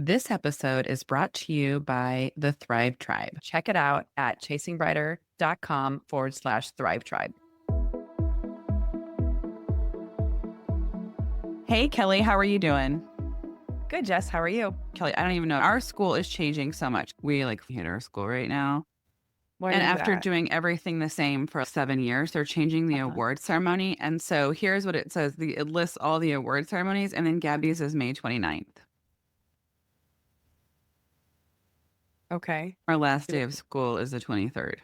This episode is brought to you by the Thrive Tribe. Check it out at chasingbrighter.com/Thrive Tribe. Hey, Kelly, how are you doing? Good, Jess. How are you? Kelly, I don't even know. Our school is changing so much. We hate our school right now. Why And is after that? doing everything the same for 7 years, they're changing the Uh-huh. award ceremony. And so here's what it says. It lists all the award ceremonies, and then Gabby's is May 29th. Okay. Our last day of school is the 23rd.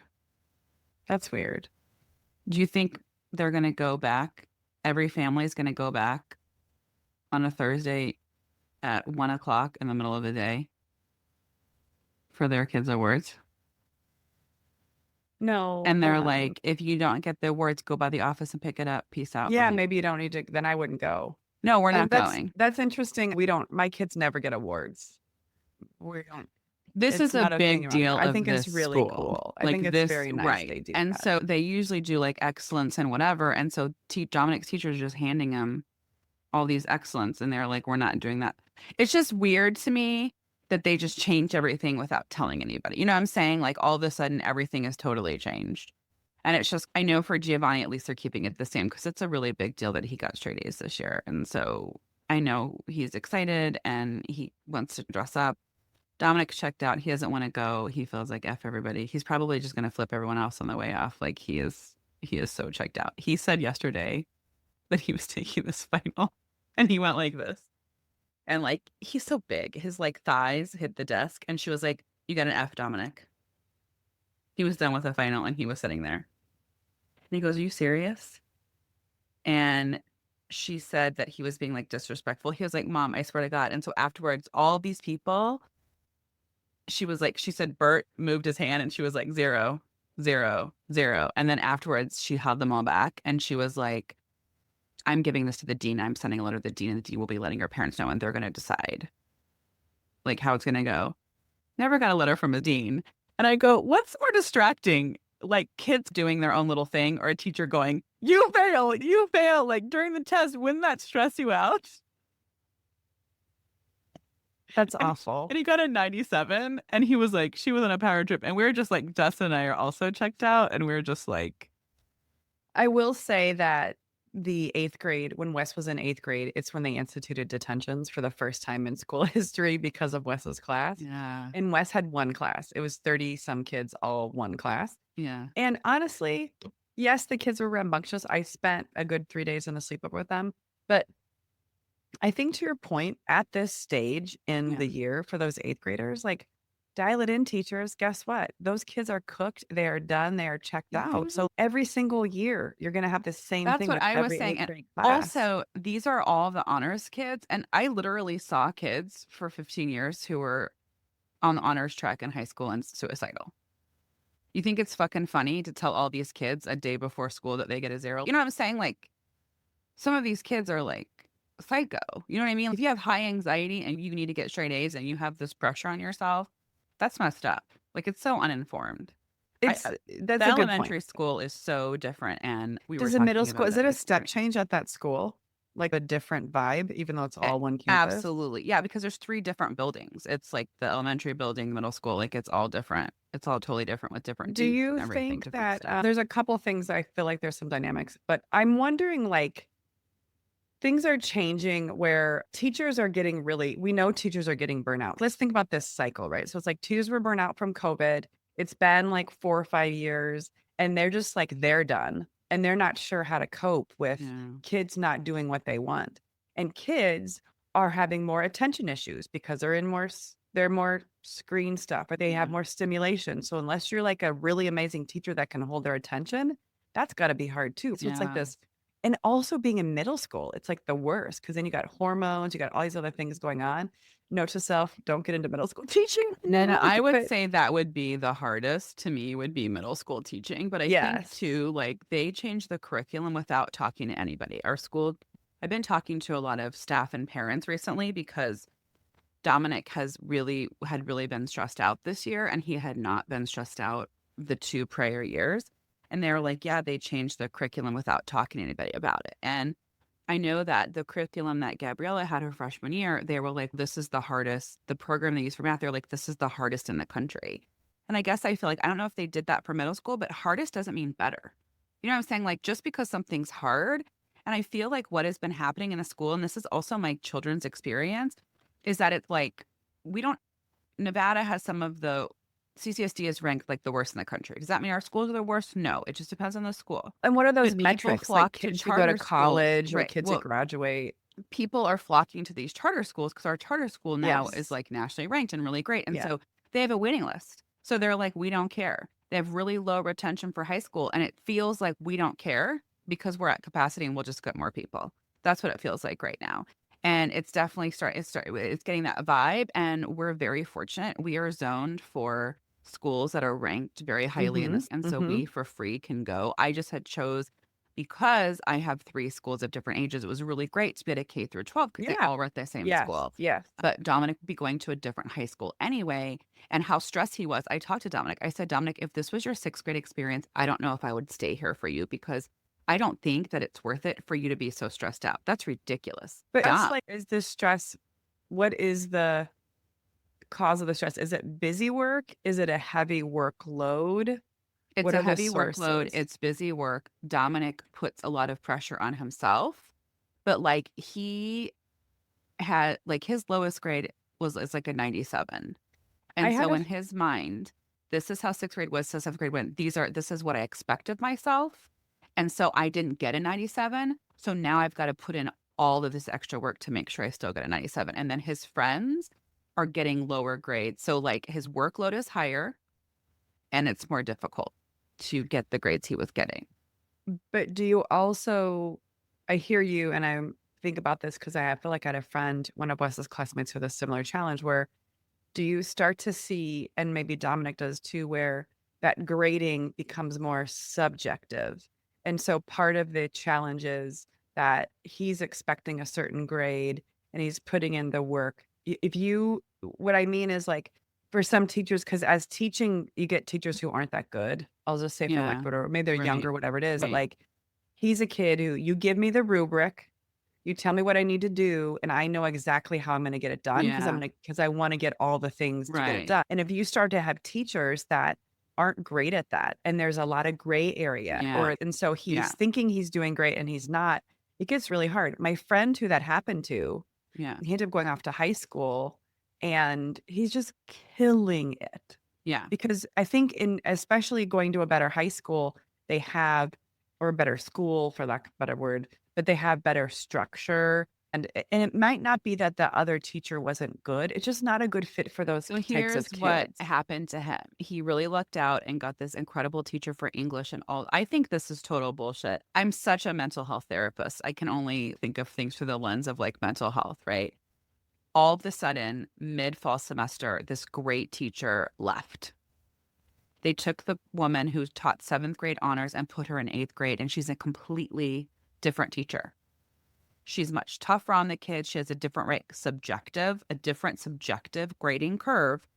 That's weird. Do you think they're going to go back? Every family is going to go back on a Thursday at 1 o'clock in the middle of the day for their kids' awards? No. And they're like, if you don't get the awards, go by the office and pick it up. Peace out. Yeah, Like, maybe you don't need to. Then I wouldn't go. no, we're not That's going. that's interesting. My kids never get awards. We don't. This It's is a not a thing big around here. deal I of think it's this really school. cool. I think it's very nice right. they do And that. so they usually do like excellence and whatever. And so Dominic's teachers are just handing him all these excellence, and they're like, we're not doing that. It's just weird to me that they just change everything without telling anybody. You know what I'm saying? Like all of a sudden, everything is totally changed. And it's just, I know for Giovanni, at least they're keeping it the same because it's a really big deal that he got straight A's this year. And so I know he's excited and he wants to dress up. Dominic checked out. He doesn't want to go. He feels like F everybody. He's probably just going to flip everyone else on the way off. Like he is so checked out. He said yesterday that he was taking this final and he went like this. And like, he's so big. His like thighs hit the desk and she was like, you got an F, Dominic. He was done with the final and he was sitting there. And he goes, are you serious? And she said that he was being like disrespectful. He was like, Mom, I swear to God. And so afterwards, all these people, she said, Bert moved his hand and she was like, 0, 0, 0. And then afterwards, she held them all back and she was like, I'm giving this to the dean. I'm sending a letter to the dean and the dean will be letting her parents know and they're going to decide like how it's going to go. Never got a letter from a dean. And I go, what's more distracting? Like kids doing their own little thing or a teacher going, you fail, like during the test, wouldn't that stress you out? That's awful. And he got a 97 and he was like, she was on a power trip. And we were just like, Dustin and I are also checked out. And we were just like, I will say that the 8th grade, when Wes was in 8th grade, it's when they instituted detentions for the first time in school history because of Wes's class. yeah, And Wes had one class. It was 30 some kids, all one class. yeah. And honestly, yes, the kids were rambunctious. I spent a good 3 days in a sleepover with them. But I think to your point, at this stage in Yeah. the year for those 8th graders, like dial it in, teachers. Guess what? Those kids are cooked. They are done. They are checked out. So every single year, you're going to have the same That's thing what with I was every saying. 8th And grade class. also, these are all the honors kids. And I literally saw kids for 15 years who were on the honors track in high school and suicidal. You think it's fucking funny to tell all these kids a day before school that they get a 0? You know what I'm saying? Like, some of these kids are like psycho. You know what I mean? If you have high anxiety and you need to get straight A's and you have this pressure on yourself, that's messed up. Like, it's so uninformed. It's The that's a good elementary point. school is so different. And we were Does the middle talking school, about is that it a step yesterday. change at that school? Like a different vibe, even though it's A- all one campus? Absolutely. Yeah, because there's 3 different buildings. It's like the elementary building, the middle school, like it's all different. It's all totally different with different Do teams and you everything, think different that stuff. there's a couple things I feel like there's some dynamics, but I'm wondering like things are changing where teachers are getting we know teachers are getting burnout. Let's think about this cycle, right? So it's like teachers were burnt out from COVID. It's been like 4 or 5 years and they're just like, they're done and they're not sure how to cope with Yeah. kids not doing what they want. And kids are having more attention issues because they're in they're more screen stuff, but they have Yeah. more stimulation. So unless you're like a really amazing teacher that can hold their attention, that's got to be hard too. So it's like Yeah. this. And also being in middle school, it's like the worst because then you got hormones, you got all these other things going on. Note to self, don't get into middle school teaching. No, I would But say that would be the hardest to me would be middle school teaching. But I think yes. too, like they changed the curriculum without talking to anybody. Our school, I've been talking to a lot of staff and parents recently because Dominic had really been stressed out this year and he had not been stressed out the 2 prior years. And they were like, yeah, they changed the curriculum without talking to anybody about it. And I know that the curriculum that Gabriella had her freshman year, they were like, "This is the hardest." The program they use for math, they're like, "This is the hardest in the country." And I guess I feel like I don't know if they did that for middle school, but hardest doesn't mean better. You know what I'm saying? Like, just because something's hard, and I feel like what has been happening in the school, and this is also my children's experience, is that it's like we don't Nevada has some of the CCSD is ranked like the worst in the country. Does that mean our schools are the worst? No, it just depends on the school. And what are those But people metrics? Like flock to kids who go to charter schools, college or right? kids that Well, graduate? people are flocking to these charter schools because our charter school now is Yes. like nationally ranked and really great. And Yeah. so they have a waiting list. So they're like, we don't care. They have really low retention for high school. And it feels like we don't care because we're at capacity and we'll just get more people. That's what it feels like right now. And it's definitely it's getting that vibe. And we're very fortunate. We are zoned for schools that are ranked very highly in Mhm. this. And so Mhm. we for free can go. I just had chose because I have 3 schools of different ages, it was really great to be at a K through 12 because they Yeah. all were at the same Yes. school. Yes. But Dominic would be going to a different high school anyway, and how stressed he was. I talked to Dominic. I said, "Dominic, if this was your 6th grade experience, I don't know if I would stay here for you because I don't think that it's worth it for you to be so stressed out. That's ridiculous. But us, Dumb." like, is this stress what is the cause of the stress? Is it busy work? Is it a heavy workload? It's What a are the heavy workload, sources? it's busy work. Dominic puts a lot of pressure on himself, but, like, he had like, his lowest grade was is like a 97. I And had so a in f his mind, this is how 6th grade was, so 7th grade went, this is what I expect of myself, and so I didn't get a 97, so now I've gotta put in all of this extra work to make sure I still get a 97, and then his friends are getting lower grades, so, like, his workload is higher, and it's more difficult to get the grades he was getting. but do you also I hear you, and I think about this because I feel like I had a friend, one of Wes's classmates with a similar challenge where do you start to see, and maybe Dominic does too, where that grading becomes more subjective? And so part of the challenge is that he's expecting a certain grade and he's putting in the work. If you, what I mean is like for some teachers, because as teaching, you get teachers who aren't that good. I'll just say for lack Yeah, of or maybe they're right, younger, whatever it is. But right. like he's a kid who you give me the rubric, you tell me what I need to do, and I know exactly how I'm gonna get it done Yeah, because I wanna get all the things to get it right. done. And if you start to have teachers that aren't great at that, and there's a lot of gray area, Yeah, or and so yeah, he's thinking he's doing great and he's not, it gets really hard. My friend who that happened to, yeah, he ended up going off to high school, and he's just killing it. yeah. Because I think in especially going to a better high school, they have or a better school for lack of a better word, but they have better structure. And it might not be that the other teacher wasn't good. It's just not a good fit for those So types of here's what kids. happened to him. He really lucked out and got this incredible teacher for English and all. I think this is total bullshit. I'm such a mental health therapist. I can only think of things through the lens of like mental health, right? All of a sudden, mid fall semester, this great teacher left. They took the woman who taught 7th grade honors and put her in 8th grade, and she's a completely different teacher. She's much tougher on the kids. She has a different subjective grading curve.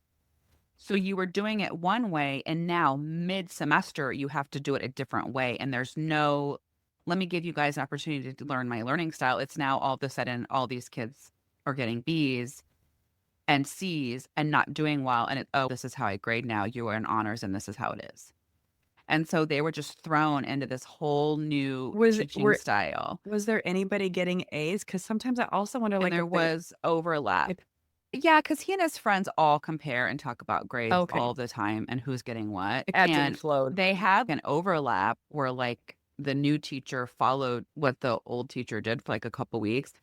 So you were doing it one way, and now mid-semester, you have to do it a different way, and there's no, "Let me give you guys an opportunity to learn my learning style." It's now all of a sudden, all these kids are getting Bs and Cs and not doing well, and "Oh, this is how I grade now. You are in honors, and this is how it is." And so they were just thrown into this whole new Was teaching were style, was there anybody getting A's? Because sometimes I also wonder, and like, there if they was overlap. if Yeah, because he and his friends all compare and talk about grades okay, all the time and who's getting what, it ebbed and and flowed. they have an overlap where, like, the new teacher followed what the old teacher did for, like, a couple weeks.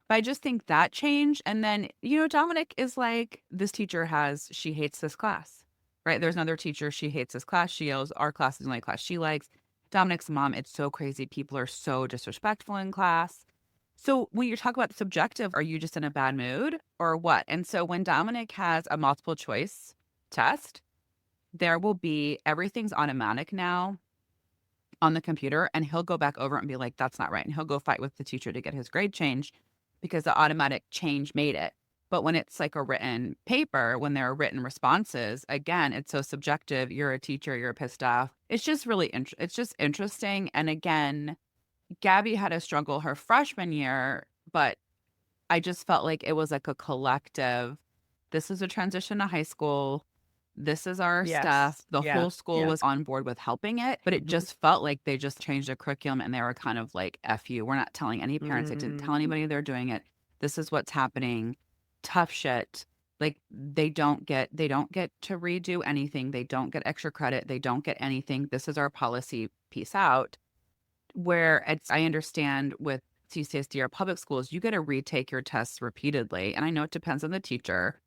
But I just think that changed, and then, Dominic is like, "This teacher she hates this class," right? There's another teacher, she hates this class, she yells, "Our class is the only class she likes." Dominic's mom, "It's so crazy, people are so disrespectful in class." So when you talk about subjective, are you just in a bad mood or what? And so when Dominic has a multiple choice test, there will be everything's automatic now on the computer, and he'll go back over it and be like, "That's not right." And he'll go fight with the teacher to get his grade changed because the automatic change made it. But when it's like a written paper, when there are written responses, again, it's so subjective. You're a teacher, you're pissed off. It's just really it's just interesting. And again, Gabby had a struggle her freshman year, but I just felt like it was like a collective, "This is a transition to high school. This is our stuff." Yes. The Yeah. whole school Yeah. was on board with helping it, but it Mhm. just felt like they just changed the curriculum and they were kind of like, "F you. We're not telling any parents. I didn't tell Mm. anybody they're doing it. This is what's happening. Tough shit." Like they don't get to redo anything. They don't get extra credit. They don't get anything. This is our policy. Peace out. Where it's I understand with CCSD or public schools, you gotta retake your tests repeatedly, and I know it depends on the teacher,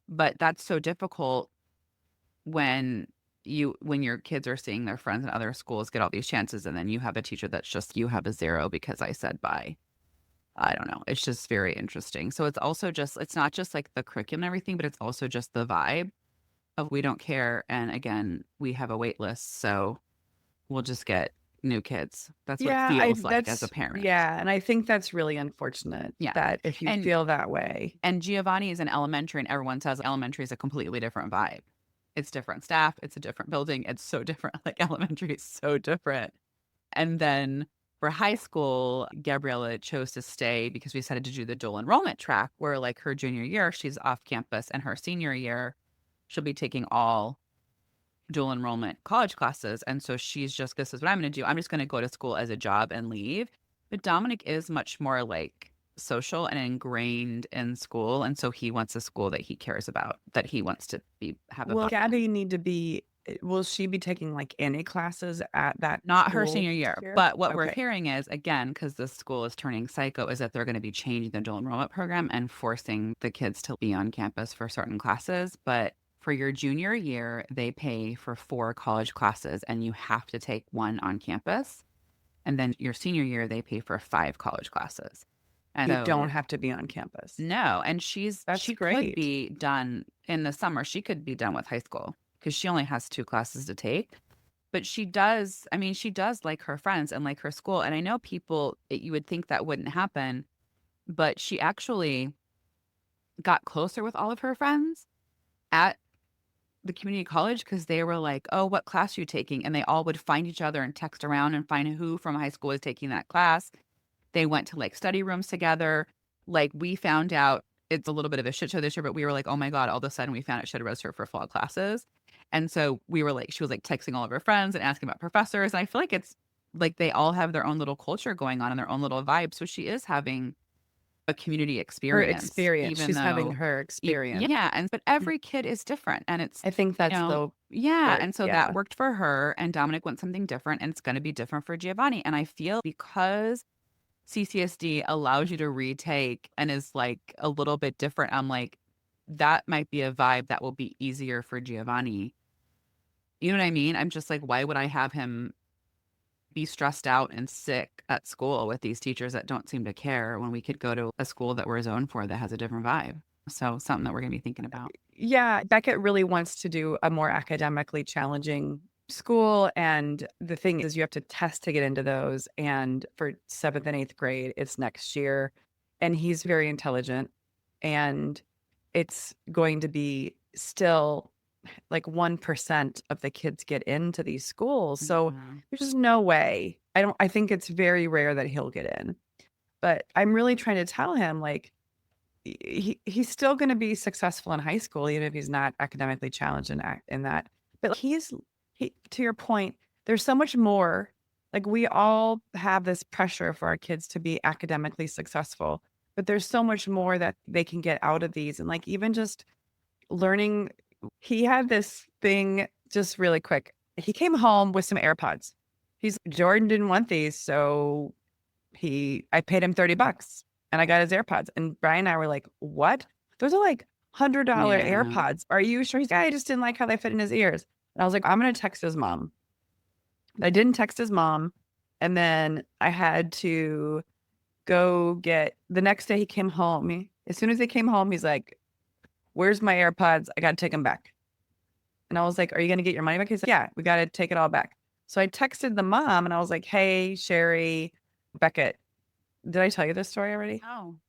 but that's so difficult when when your kids are seeing their friends in other schools get all these chances, and then you have a teacher that's just, "You have a 0 because I said bye." I don't know, it's just very interesting. So it's also just it's not just, like, the curriculum and everything, but it's also just the vibe of we don't care, and again, we have a wait list, so we'll just get new kids. That's what it Yeah, I feels like as a that's parent. yeah, and I think that's really unfortunate Yeah, that if you and feel that way. Giovanni is in elementary, and everyone says elementary is a completely different vibe. It's different staff, it's a different building, it's so different, like, elementary is so different. And then for high school, Gabriella chose to stay because we decided to do the dual enrollment track where, like, her junior year, she's off campus, and her senior year, she'll be taking all dual enrollment college classes, and so she's just, "This is what I'm gonna do. I'm just gonna go to school as a job and leave." But Dominic is much more, like, social and ingrained in school, and so he wants a school that he cares about, that he wants to be have a Will buy in. Gabby need to be will she be taking, like, any classes at that Not her school senior this year, year? but what we're Okay. hearing is, again, because the school is turning psycho, is that they're gonna be changing the dual enrollment program and forcing the kids to be on campus for certain classes, but for your junior year, they pay for 4 college classes, and you have to take 1 on campus, and then your senior year, they pay for 5 college classes. And You don't so have to be on campus. no, and That's she could great. be done in the summer, she could be done with high school because she only has 2 classes to take. But she does like her friends and like her school, and I know you would think that wouldn't happen, but she actually got closer with all of her friends at the community college because they were like, "Oh, what class are you taking?" And they all would find each other and text around and find who from high school was taking that class. They went to, like, study rooms together. Like, we found out it's a little bit of a shit show this year, but we were like, "Oh my god," all of a sudden we found out she had to register for fall classes. And so we were like she was, like, texting all of her friends and asking about professors, and I feel like it's like they all have their own little culture going on and their own little vibe, so she is having a community Her experience experience, even she's having though her experience. yeah, and but every kid is different, and it's I think that's the yeah, part, and so that yeah. worked for her, and Dominic wants something different, and it's gonna be different for Giovanni, and I feel because CCSD allows you to retake and is, like, a little bit different, I'm like, that might be a vibe that will be easier for Giovanni. You know what I mean? I'm just like, why would I have him be stressed out and sick at school with these teachers that don't seem to care when we could go to a school that we're zoned for that has a different vibe? So, something that we're gonna be thinking about. Yeah, Beckett really wants to do a more academically challenging school, and the thing is you have to test to get into those, and for 7th and 8th grade, it's next year, and he's very intelligent, and it's going to be still like 1% of the kids get into these schools, so Yeah. there's just no way. I think it's very rare that he'll get in, but I'm really trying to tell him, like, he's still gonna be successful in high school, even if he's not academically challenged in that. But he to your point, there's so much more. Like, we all have this pressure for our kids to be academically successful, but there's so much more that they can get out of these, and, like, even just learning he had this thing just really quick. He came home with some AirPods. Jordan didn't want these, so I paid him 30 bucks and I got his AirPods. And Brian and I were like, "What? Those are like $100 Yeah. AirPods. Are you sure?" He's like, "I just didn't like how they fit in his ears." And I was like, "I'm gonna text his mom." I didn't text his mom. And then I had to go get the next day he came home. As soon as he came home, he's like, "Where's my AirPods? I gotta take them back." And I was like, "Are you gonna get your money back?" He's like, "Yeah, we gotta take it all back." So I texted the mom and I was like, "Hey, Sherry, Beckett, did I tell you this story already?" No.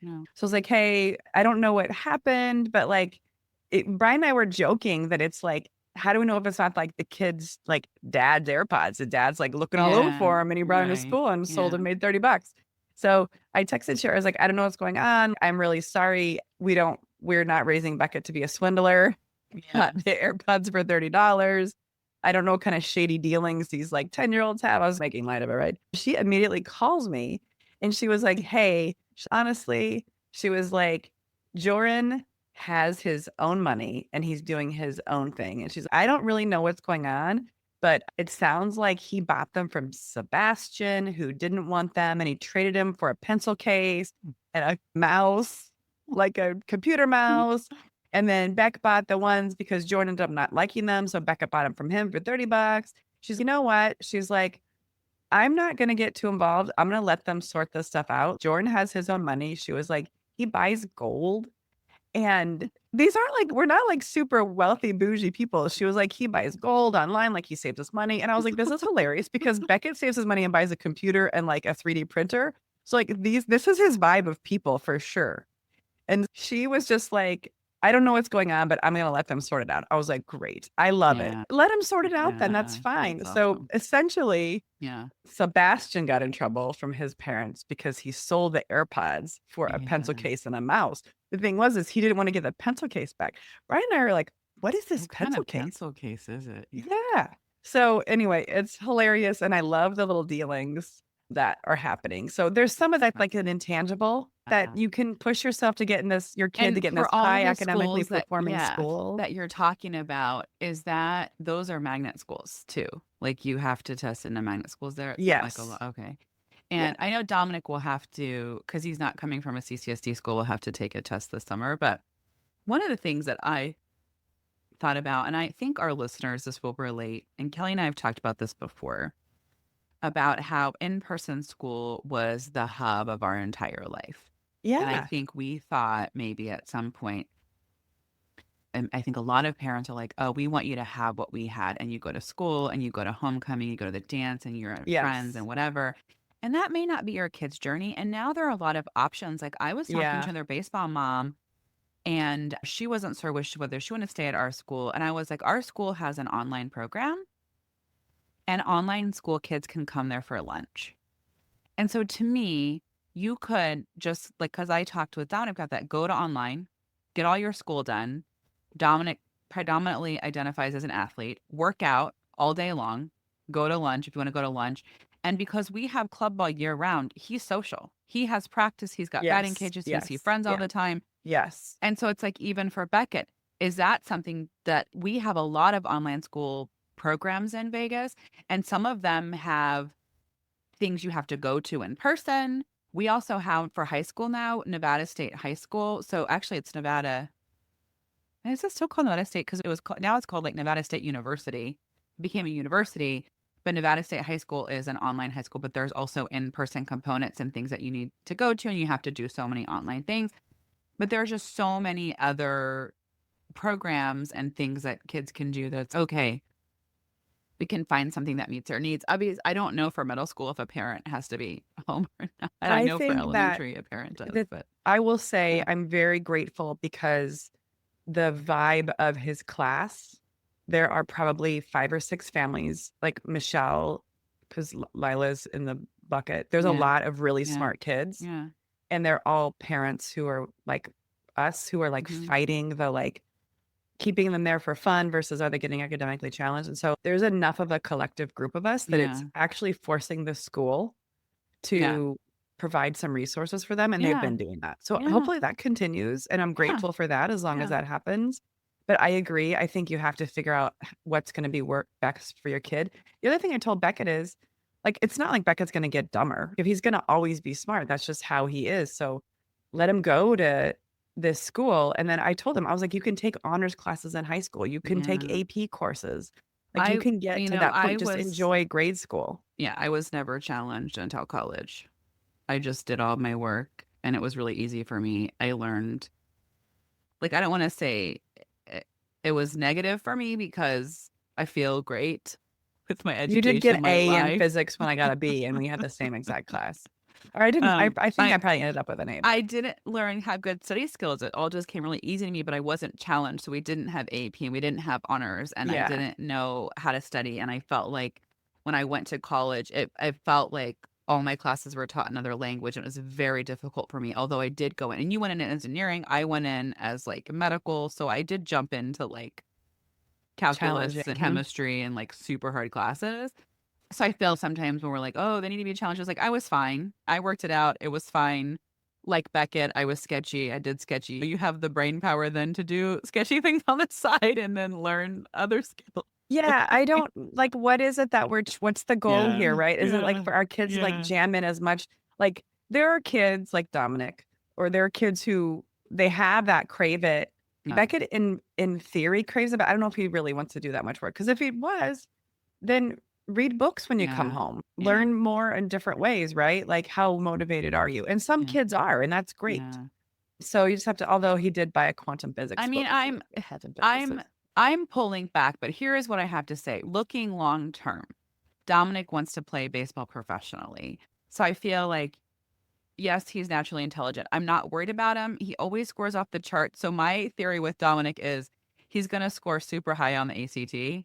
No. So I was like, "Hey, I don't know what happened, but, like, Brian and I were joking that it's like how do we know if it's not like the kid's like dad's AirPods? The dad's like looking all over Yeah, for him and he brought him to right. school and sold Yeah. and made $30. So I texted Cher. I was like, I don't know what's going on. I'm really sorry. We're not raising Beckett to be a swindler. Yeah. The AirPods for $30. I don't know what kind of shady dealings these like 10-year-olds have. I was making light of it, right? She immediately calls me and she was like, hey, honestly, she was like, Joran has his own money and he's doing his own thing. And she's, I don't really know what's going on, but it sounds like he bought them from Sebastian, who didn't want them, and he traded him for a pencil case and a mouse, like a computer mouse. And then Beck bought the ones because Jordan ended up not liking them. So Becca bought them from him for $30. She's, you know what? She's like, I'm not going to get too involved. I'm going to let them sort this stuff out. Jordan has his own money. She was like, he buys gold. And these aren't like, we're not like super wealthy, bougie people. She was like, he buys gold online, like he saves his money. And I was like, this is hilarious because Beckett saves his money and buys a computer and like a 3D printer. So like this is his vibe of people for sure. And she was just like, I don't know what's going on, but I'm going to let them sort it out. I was like, great. I love it. Yeah. Let him sort it out then. That's Yeah. fine. That's So awesome. essentially, Yeah. Sebastian got in trouble from his parents because he sold the AirPods for a pencil Yeah. case and a mouse. The thing was, is he didn't want to give the pencil case back. Ryan and I are like, what is this What kind pencil of case? pencil case is it? Yeah. Yeah. So anyway, it's hilarious. And I love the little dealings that are happening. So there's some of that like an intangible that Uh-huh. you can push yourself to get in this, your kid to And get in this for all high the academically schools that performing yeah, school. that you're talking about, is that those are magnet schools too? Like, you have to test into magnet schools there? It's not like a Yes. lot okay. Yeah. And I know Dominic will have to, because he's not coming from a CCSD school, will have to take a test this summer, but one of the things that I thought about, and I think our listeners, this will relate, and Kelly and I have talked about this before, about how in-person school was the hub of our entire life. And I Yeah. think we thought maybe at some point, and I think a lot of parents are like, "Oh, we want you to have what we had, and you go to school, and you go to homecoming, you go to the dance, and you're at friends Yes. and whatever." And that may not be your kid's journey. And now there are a lot of options. Like, I was talking Yeah. to their baseball mom, and she wasn't sure whether she wanted to stay at our school. And I was like, "Our school has an online program, and online school kids can come there for lunch." And so to me, you could just like, because I talked with Dominic about that, go to online, get all your school done. Dominic predominantly identifies as an athlete, work out all day long, go to lunch if you want to go to lunch. And because we have club ball year round, he's social. He has practice, he's got batting Yes. cages, he see Yes. friends all Yeah. the time. Yes. And so it's like, even for Beckett, is that something that we have a lot of online school programs in Vegas, and some of them have things you have to go to in person. We also have for high school now, Nevada State High School. So actually it's Nevada. Is it still called Nevada State? Because it was called, now it's called like Nevada State University. It became a university, but Nevada State High School is an online high school, but there's also in-person components and things that you need to go to, and you have to do so many online things. But there's just so many other programs and things that kids can do that's okay. We can find something that meets their needs. Obviously, I don't know for middle school if a parent has to be home or not. I I know for think that elementary a parent does, that but I will say yeah. I'm very grateful because the vibe of his class, there are probably 5 or 6 families like Michelle, because Lila's in the bucket. There's a Yeah. lot of really Yeah. smart kids, Yeah. and they're all parents who are like us, who are like Mhm. fighting the like keeping them there for fun versus are they getting academically challenged. And so there's enough of a collective group of us that it's Yeah. actually forcing the school Yeah. to provide some resources for them, and they've Yeah. been doing that. So Yeah. hopefully that continues, and I'm Yeah. grateful for that as long as Yeah. that happens. But I agree. I think you have to figure out what's going to be work best for your kid. The other thing I told Beckett is like it's not like Beckett's going to get dumber. If he's going to always be smart, that's just how he is. So let him go to this school. And then I told him, I was like, you can take honors classes in high school. You can take Yeah. AP courses. Like you can get to that I point. Just was enjoy grade school. yeah, I was never challenged until college. I just did all my work, and it was really easy for me. I learned like, I don't wanna say it was negative for me because I feel great with my You did get education, my A in life. physics when I got a B, and we had the same exact class. Or I didn't. Um, I think I I probably ended up with an A. I didn't learn have good study skills. It all just came really easy to me, but I wasn't challenged. So we didn't have AP and we didn't have honors, and I Yeah, didn't know how to study. And I felt like when I went to college, I felt like all my classes were taught another language, and it was very difficult for me. Although I did go in, and you went in engineering, I went in as like medical, so I did jump into like challenging. calculus and chemistry and like super hard classes. So I feel sometimes when we're like, oh, they need to be challenged. It's like, I was fine. I worked it out. It was fine. Like Beckett, I was sketchy. I did sketchy. You have the brain power then to do sketchy things on the side and then learn other skills. Yeah, I don't like, what is it that what's the goal Yeah. here, right? Is it like Yeah. for our kids to like Yeah. jam in as much? Like there are kids like Dominic, or there are kids who they have that crave it. Yeah. Beckett in theory craves it, but I don't know if he really wants to do that much work. Because if he was, then read books when you come Yeah. home. Yeah. Learn more in different ways, right? Like how motivated are you? And some Yeah. kids are, and that's great. Yeah. So you just have to, although he did buy a quantum I physics mean, book, which it hasn't been I'm since. I'm pulling back, but here is what I have to say. Looking long term, Dominic wants to play baseball professionally. So I feel like yes, he's naturally intelligent. I'm not worried about him. He always scores off the chart. So my theory with Dominic is he's going to score super high on the ACT.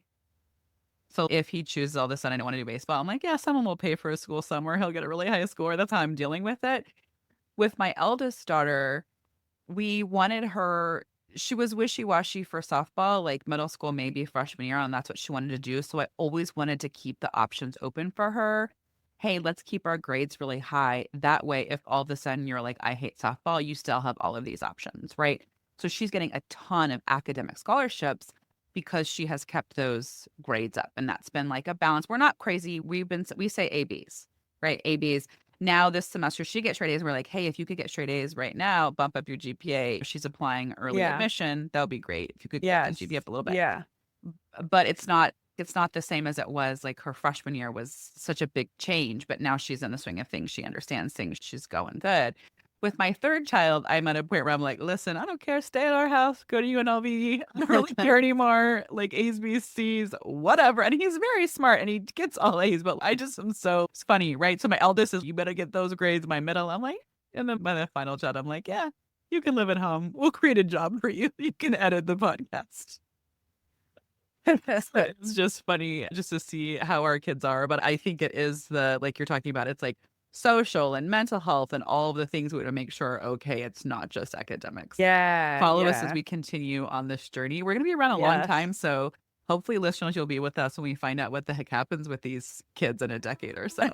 So if he chooses all of a sudden I don't want to do baseball, I'm like, yeah, someone will pay for a school somewhere. He'll get a really high score. That's how I'm dealing with it. With my eldest daughter, we wanted her, she was wishy-washy for softball, like middle school, maybe freshman year, and that's what she wanted to do. So I always wanted to keep the options open for her. Hey, let's keep our grades really high. That way, if all of a sudden you're like, I hate softball, you still have all of these options, right? So she's getting a ton of academic scholarships because she has kept those grades up. And that's been like a balance. We're not crazy. We say ABs, right? ABs. Now this semester she gets straight A's. And we're like, hey, if you could get straight A's right now, bump up your GPA. If she's applying early Yeah. admission, that would be great. If you could get the Yes. GPA up a little bit. Yeah. But it's not the same as it was. Like her freshman year was such a big change, but now she's in the swing of things. She understands things. She's going good. With my third child, I'm at a point where I'm like, listen, I don't care. Stay at our house. Go to UNLV. I don't really care anymore. Like A's, B's, C's, whatever. And he's very smart and he gets all A's, but I just am so it's funny, right? So my eldest is, you better get those grades. My middle, I'm like, and then by the final child, I'm like, yeah, you can live at home. We'll create a job for you. You can edit the podcast. It's just funny just to see how our kids are. But I think it is the, like you're talking about, it's like social and mental health and all of the things we to make sure, okay, it's not just academics. Yeah. Follow us as Yeah. we continue on this journey. We're going to be around a long Yes. time. So hopefully, listeners, you'll be with us when we find out what the heck happens with these kids in a decade or so.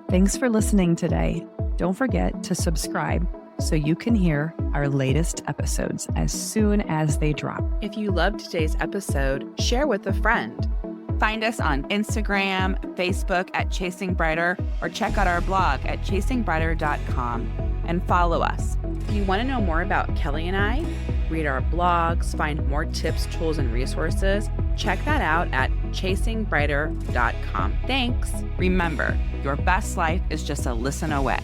Thanks for listening today. Don't forget to subscribe so you can hear our latest episodes as soon as they drop. If you loved today's episode, share with a friend. Find us on Instagram, Facebook at Chasing Brighter, or check out our blog at chasingbrighter.com and follow us. If you want to know more about Kelly and I, read our blogs, find more tips, tools, and resources, check that out at chasingbrighter.com. Thanks. Remember, your best life is just a listen away.